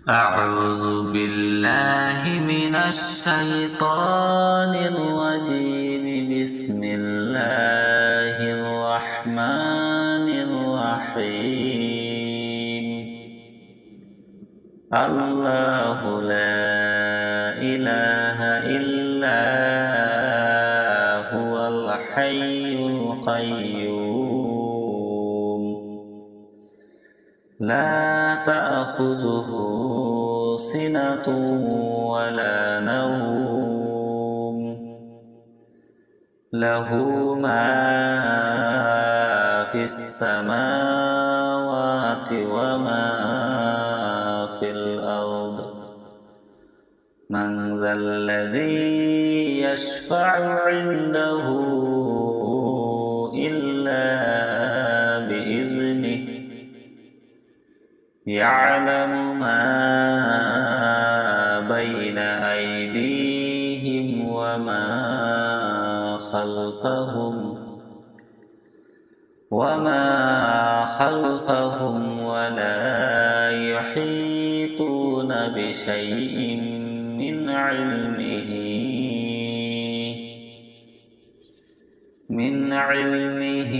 أعوذ بالله من الشيطان الرجيم. بسم الله الرحمن الرحيم. الله لا إله إلا هو الحي القيوم لا تأخذه سنة ولا نوم له ما في السماوات وما في الأرض. من ذا الذي يشفع عنده إلا بإذنه. يعلم ما بين أيديهم وما خلفهم ولا يحيطون بشيء من علمه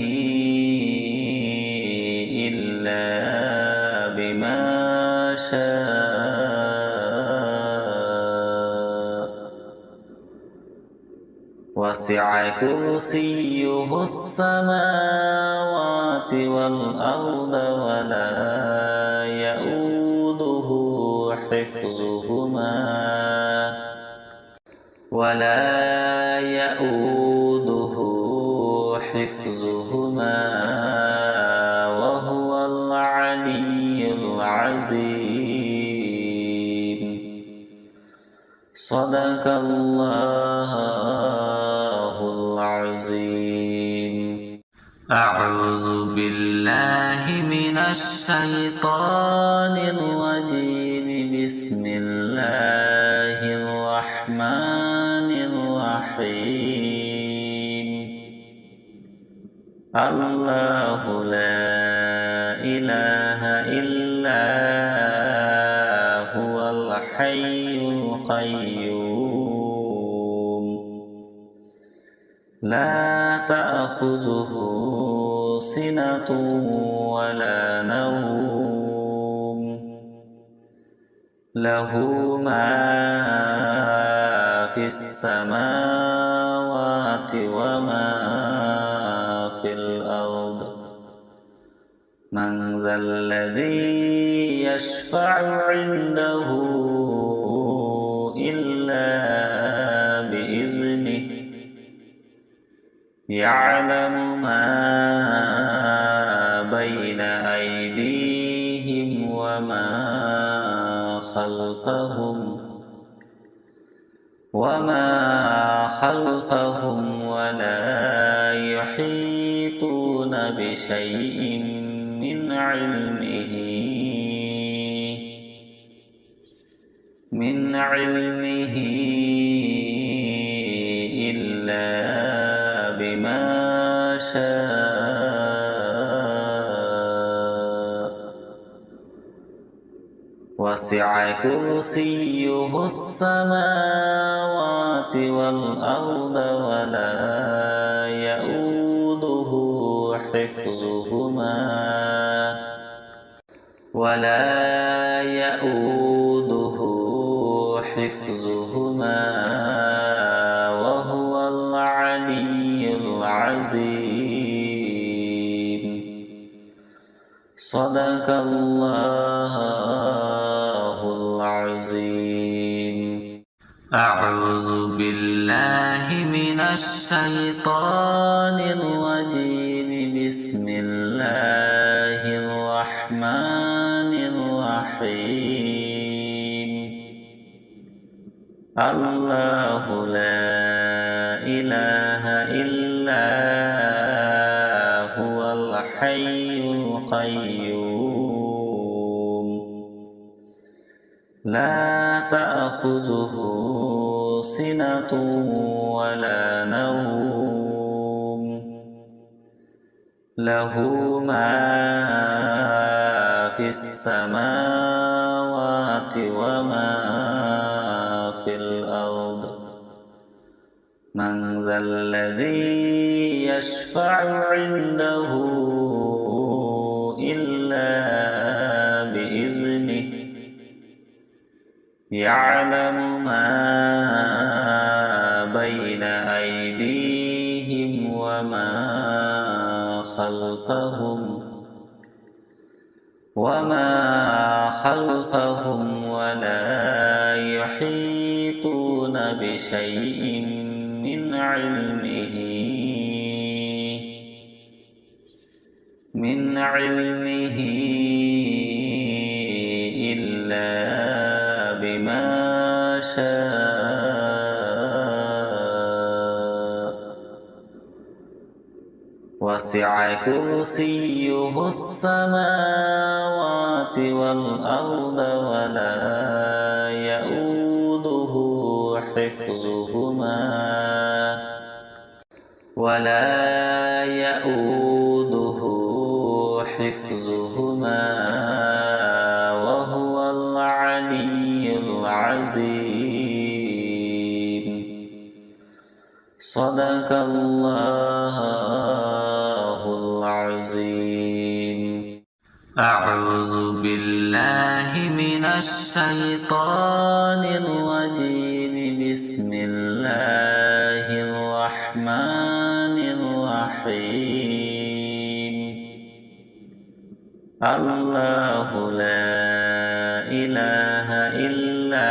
إلا بما شاء. وسع كرسيه السماوات والأرض ولا يئوده حفظهما وهو العلي العظيم. صدق الله العظيم. أعوذ بالله من الشيطان الرجيم. بسم الله الرحمن الرحيم. الله لا إله إلا هو الحي القيوم لا تأخذه سنة ولا نوم له ما في السماوات وما في الأرض. من ذا الذي يشفع عنده إلا بإذنه. يعلم ما بين أيديهم وما خلفهم ولا يحيطون بشيء من علمه إلا بما شاء. وسع كرسيه السماوات والأرض ولا يئوده حفظهما وهو العلي العظيم. صدق الله العظيم. أعوذ بالله من الشيطان الرجيم. بسم الله الرحمن الرحيم. الله لا إله إلا هو الحي القيوم لا تأخذه سنة ولا نوم له ما في السماوات وما في الأرض من ذا الذي يشفع عنده إلا بإذنه يعلم ما بين أيديهم وما خلفهم ولا يحيطون بشيء من علمه إلا بما شاء وسع كرسيه السماوات والأرض ولا يؤوده حفظهما وهو العلي العظيم. صدق الله العظيم. أعوذ بالله من الشيطان الرجيم. بسم الله الرحمن الرحيم. الله لا إله إلا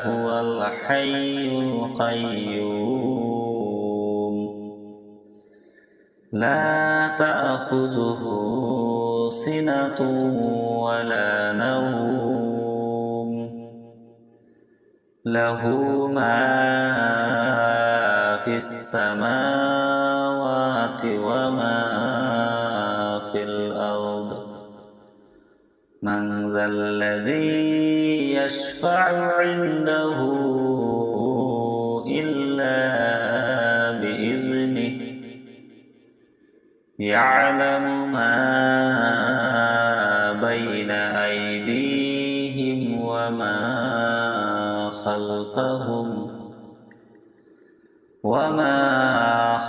هو الحي القيوم لا تأخذه سنة ولا نوم له ما في السماوات وما في الأرض من ذا الذي يشفع عنده إلا بإذنه يعلم ما بين أيديهم وما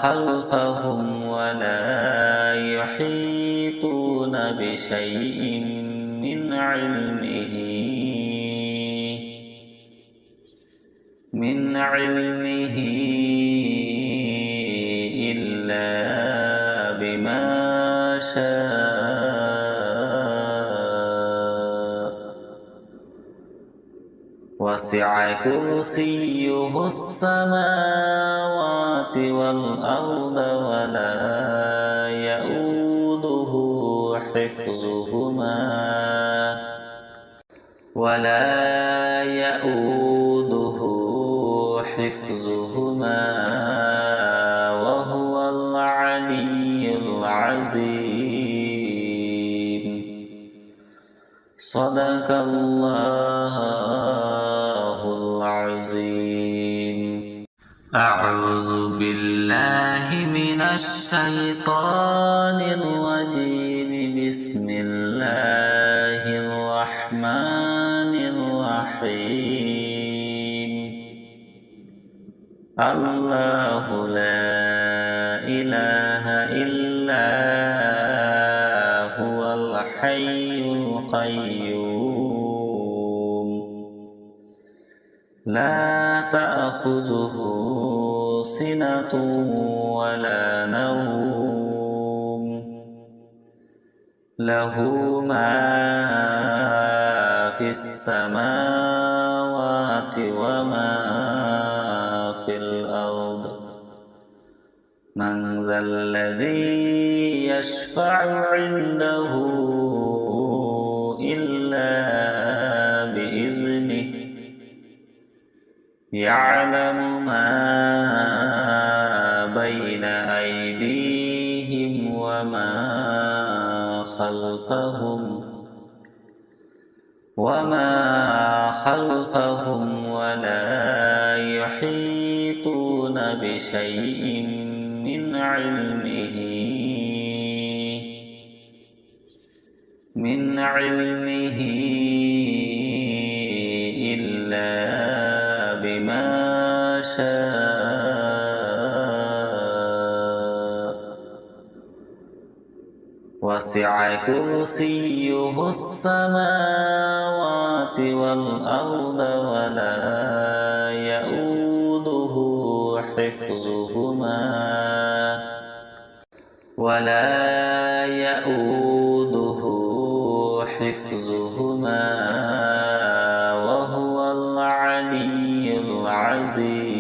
خلفهم ولا يحيطون بشيء من علمه إلا بما شاء وسع كرسيه السماوات والأرض ولا يؤوده حفظهما وهو العلي العظيم. صدق الله العظيم. أعوذ بالله من الشيطان الرجيم. بسم الله الرحمن الرحيم. الله لا إله إلا هو الحي القيوم لا تأخذه سنة ولا نوم له ما في السماوات وما في الأرض من ذا الذي يشفع عنده إلا بإذنه يعلم ما بين أيديهم وما خلفهم ولا يحيطون بشيء من علمه وسع كرسيه السماوات والأرض ولا يؤوده حفظهما وهو العلي العظيم.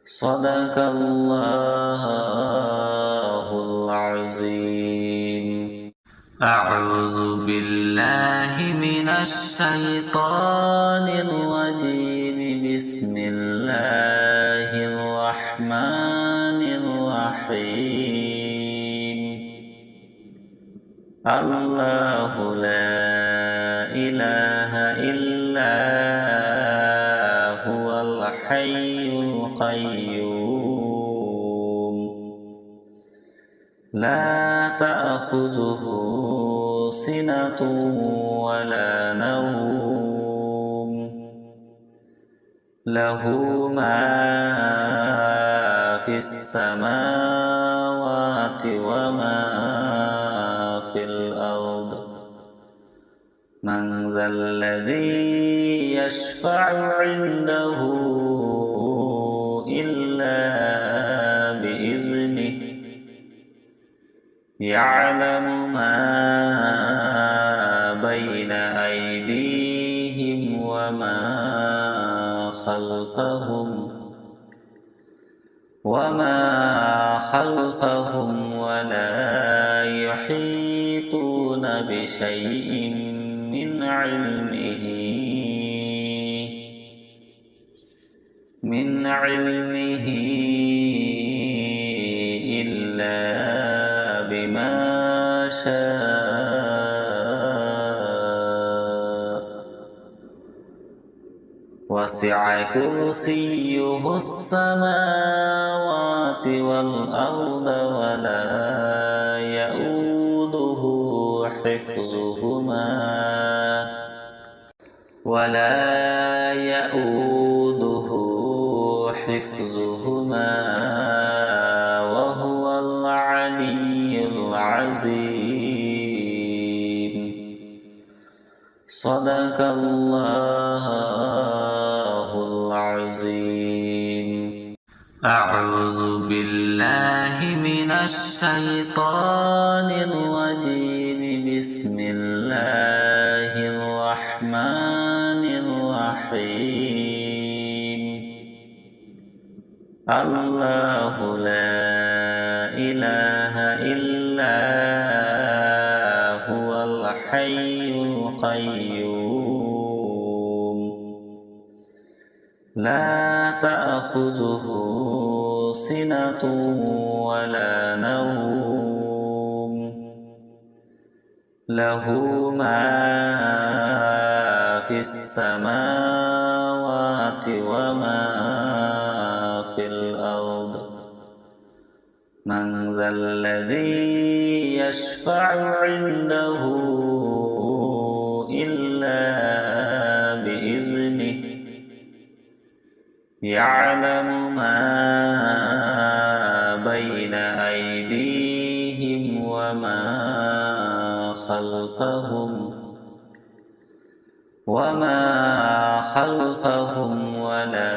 صدق الله العظيم. أعوذ بالله من الشيطان الرجيم. بسم الله الرحمن الرحيم. الله لا إله إلا هو الحي القيوم لا تأخذه سنة ولا نوم له ما في السماوات وما في الأرض. من ذا الذي يشفع عنده إلا بإذنه يعلم ما بين أيديهم وما خلفهم ولا يحيطون بشيء من علمه إلا بما شاء. وسع كرسيه السماوات والأرض ولا يؤوده حفظهما وهو العلي العظيم. صدق الله العظيم. أعوذ بالله من الشيطان الرجيم. بسم الله الرحمن الرحيم. الله لا إله إلا هو الحي القيوم لا تأخذه سنة ولا نوم له ما في السماوات وما في الأرض. من ذا الذي يشفع عنده إلا بإذنه يعلم ما بين أيديهم وما خلفهم ولا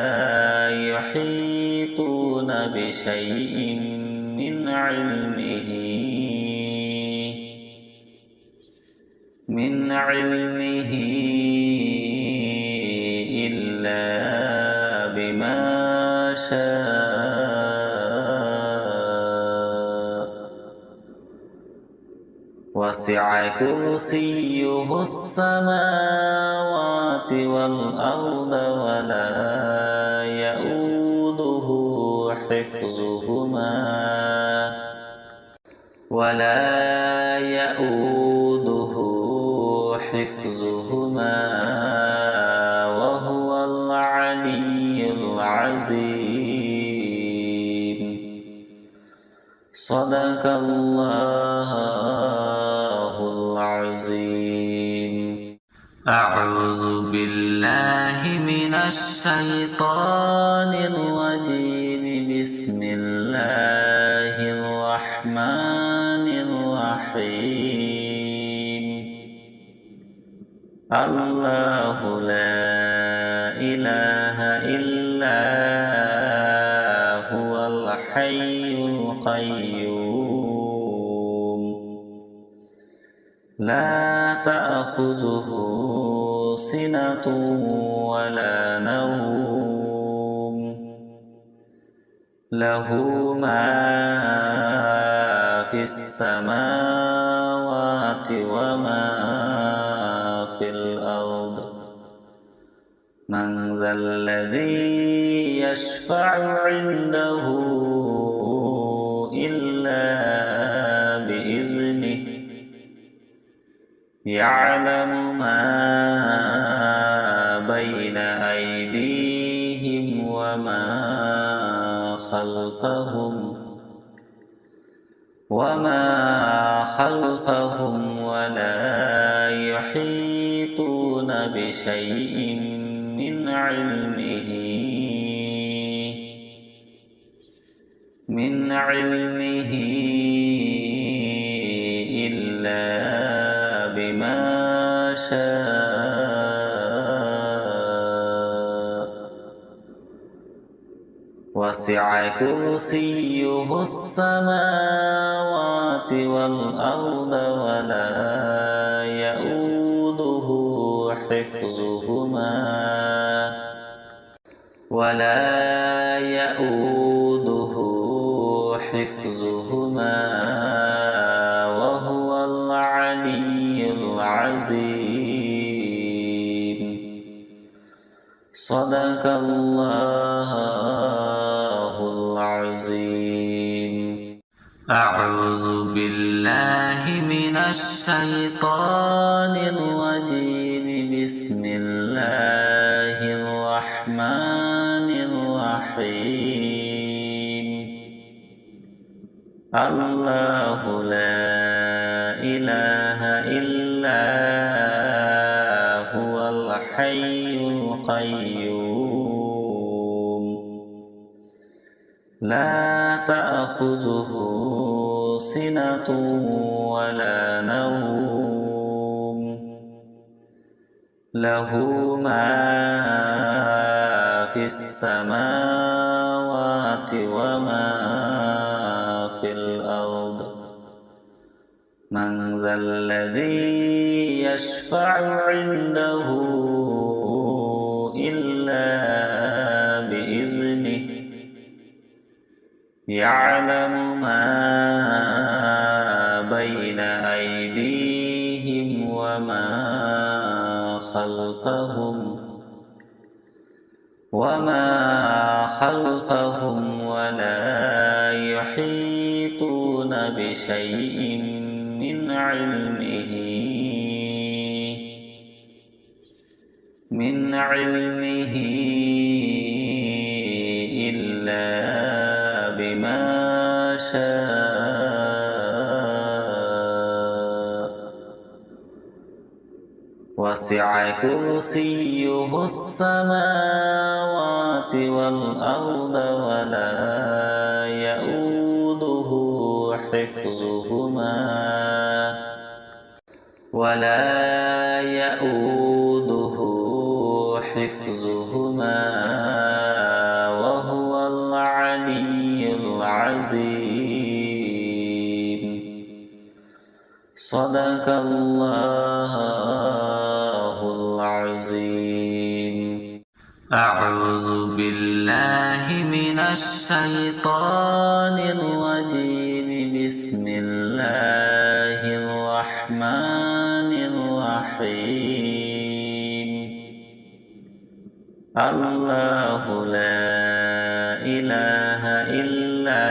يحيطون بشيء من علمه إلا بما شاء. وسع كرسيه السماوات والأرض ولا يؤوده حفظهما وهو العلي العظيم. صدق الله العظيم. أعوذ بالله من الشيطان الرجيم. بسم الله الرحمن الله لا إله إلا هو الحي القيوم لا تأخذه سنة ولا نوم له ما في السماوات وما في الأرض من ذا الذي يشفع عنده إلا بإذنه يعلم ما بين أيديهم وما خلفهم ولا يحيطون بشيء من علمه إلا بما شاء وسع كرسيه السماوات والأرض ولا يؤوده حفظهما وهو العلي العظيم صدق الله العظيم. أعوذ بالله من الشيطان الرجيم. بسم الله الرحمن الرحيم. الله لا إله إلا هو الحي القيوم لا تأخذه سنة ولا نوم له ما في السماوات وما في الأرض من ذا الذي يشفع عنده إلا بإذنه يعلم ما بين أيديهم وما خلفهم ولا يحيطون بشيء من علمه إلا بما شاء وسع كرسيه السماوات والأرض ولا يؤوده حفظهما وهو العلي العظيم صدق الله العظيم. أعوذ بالله من الشيطان الرجيم. بسم الله الرحمن الرحيم. الله لا إله إلا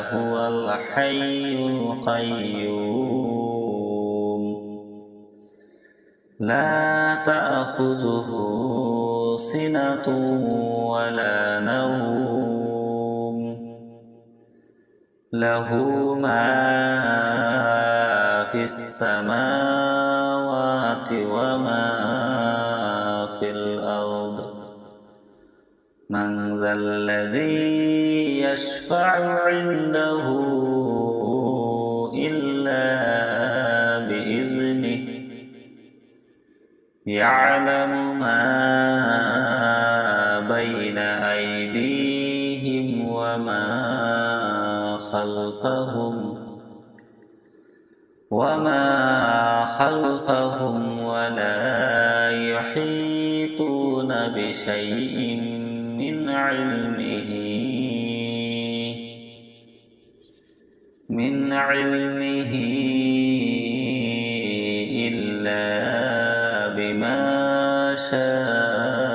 هو الحي القيوم لا تأخذه سنة ولا نوم له ما في السماوات وما في الأرض من ذا الذي يشفع عنده إلا بإذنه يعلم ما بين أيديهم وما خلفهم ولا يحيطون بشيء من علمه إلا بما شاء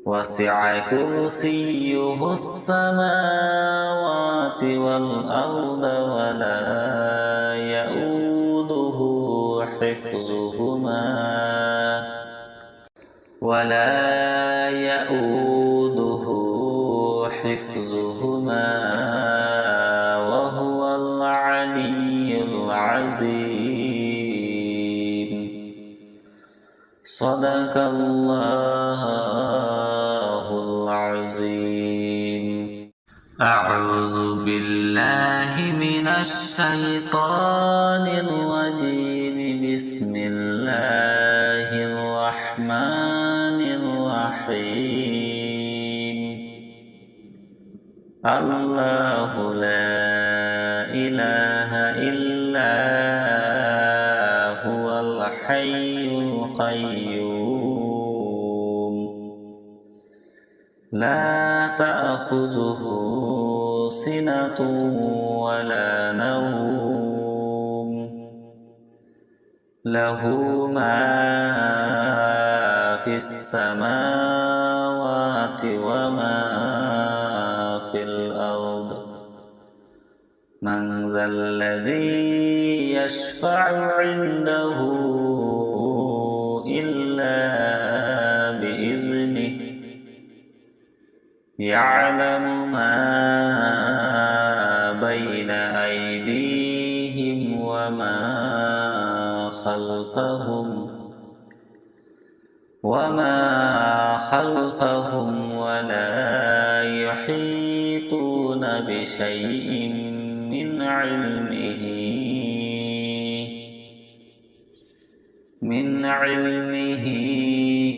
وسع كرسيه السماوات والأرض ولا يؤوده حفظهما وهو العلي العظيم. صدق الله العظيم. أعوذ بالله من الشيطان الرجيم. بسم الله الرحمن الرحيم. الله لا إله إلا هو الحي القيوم لا تأخذه سنة ولا نوم له ما في السماوات وما في الأرض. من ذا الذي يشفع عنده إلا بإذنه يعلم ما بين أيديهم وما خلفهم ولا يحيطون بشيء من علمه